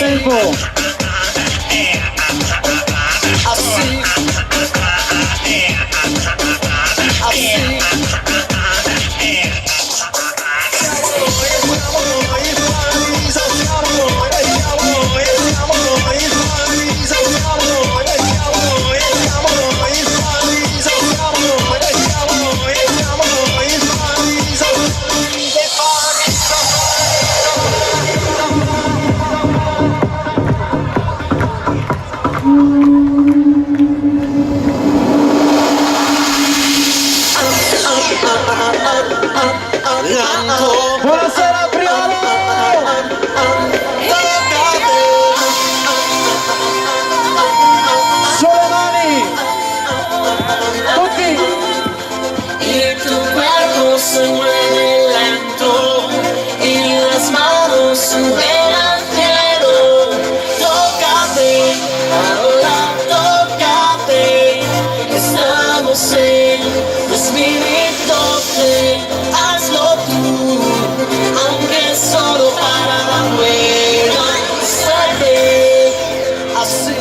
nel tempo. Buonasera Priolo! Sulle mani! Tutti! Y tu cuerpo se mueve lento y las manos suben al cielo. Tócate, ahora tócate. Estamos en 2012. Hazlo tú, aunque solo para la buena suerte. Así.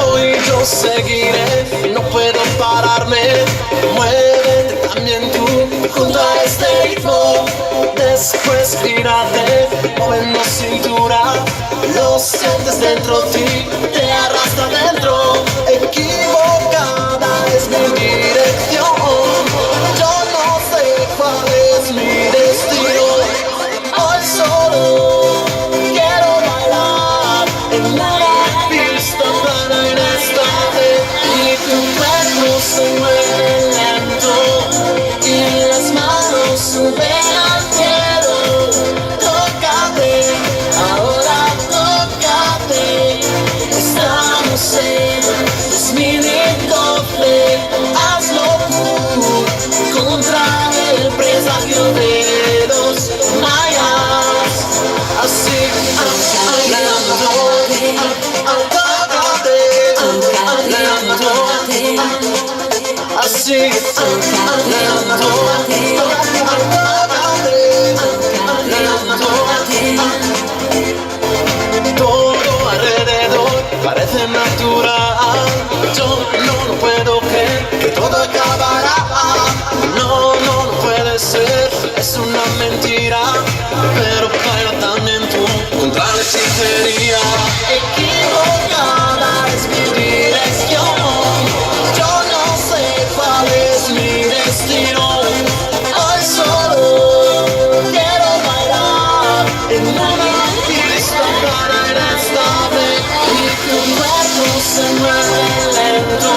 Hoy yo seguiré, no puedo pararme. Muévete también tú junto a este ritmo. Después gírate, moviendo cintura. Lo sientes dentro de ti, te arrastra dentro. Equivocada es mi dirección. Yo no sé cuál es mi destino. Hoy solo quiero bailar en una pista tan inestable. Y tu cuerpo se mueve lento y las manos suben al cielo. Tócate, ahora tócate. Estamos en 2012. Hazlo tú contra el presagio de los mayas. Así, así, todo alrededor parece natural. Yo no puedo creer que todo acabará. No puede ser, es una mentira. Pero baila también tú contra la hechicería. Equivocada es mi dirección. Yo no sé cuál es mi destino. Hoy solo quiero bailar en una pista tan inestable. Y tu cuerpo se mueve lento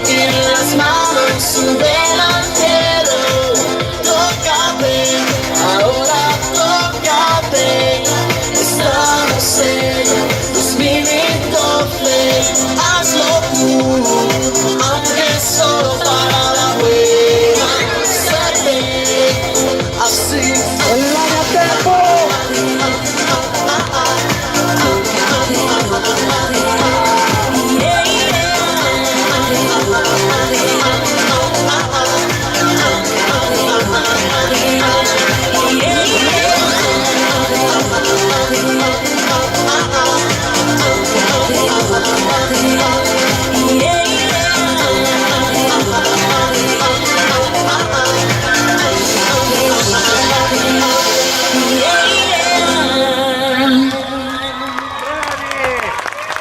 y las manos suben al cielo. Tócate, ahora tócate. Estamos en 2012. Hazlo tú, aunque solo para la buena suerte. Así. Tempo!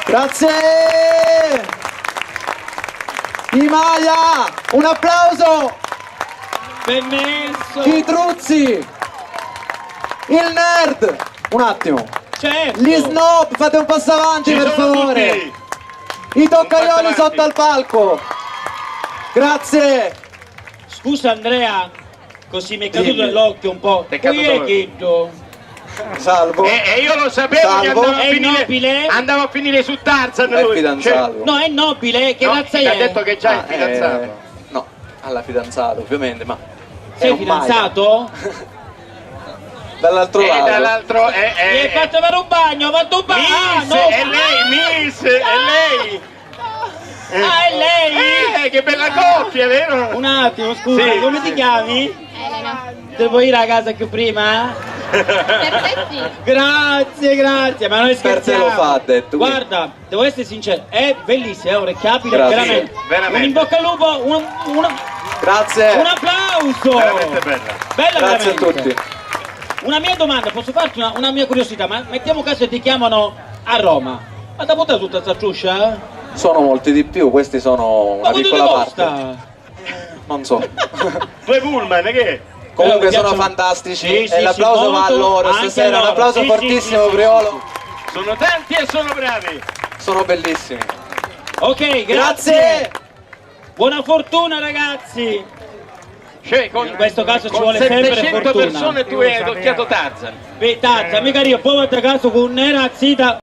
Grazie! Imolia! Un applauso! Ben messo! Chitruzzi! Il nerd! Un attimo! Certo! Gli snob, fate un passo avanti per favore! Tutti. I toccaioli sotto al palco! Grazie! Scusa Andrea, così mi è caduto Dimmi. nell'occhio un po'. Ti è caduto Qui è l'occhio. Chitto. Salvo! E io lo sapevo che Salvo. andavo a, È finire, nobile? andavo a finire su Tarzan È lui. fidanzato! No, è nobile, che No, razza ti ha è? detto che già è fidanzato. No, alla fidanzata ovviamente, ma... Sei non mai. fidanzato? Dall'altro E lato. dall'altro Mi hai fatto fare un bagno, ho fatto un bagno! Miss, è lei, Miss, è lei. Ah, è lei? che bella coppia, vero? Un attimo, scusa, Sì, come sì. ti chiami? Elena. Devo ir a casa più prima? Per te sì. Grazie, ma noi Per te scherziamo. lo fa, ha detto. Guarda, devo essere sincero, è bellissimo, è orecchiabile, Grazie. veramente. Veramente. Un in bocca al lupo, un Grazie. applauso! Veramente bella. Bella Grazie a veramente. tutti. Una mia domanda, posso farti una mia curiosità, ma mettiamo caso che ti chiamano a Roma. Ma da buttare tutta sta ciuscia? Sono molti di più, questi sono Ma una quanto ti piccola parte. costa? Non so. 2 pullman, che? Comunque mi sono piacciono- fantastici Sì, sì, e l'applauso sì, va a molto, loro anche stasera. a Un loro. applauso Sì, sì, fortissimo, sì, sì, Priolo. Sono tanti e sono bravi. Sono bellissimi. Ok, Grazie. Buona fortuna ragazzi! Cioè, con, In questo caso ci con vuole sempre 700 fortuna. persone tu hai adocchiato Tarzan. Beh, tazza, mica io, poi vado a caso con una razzita.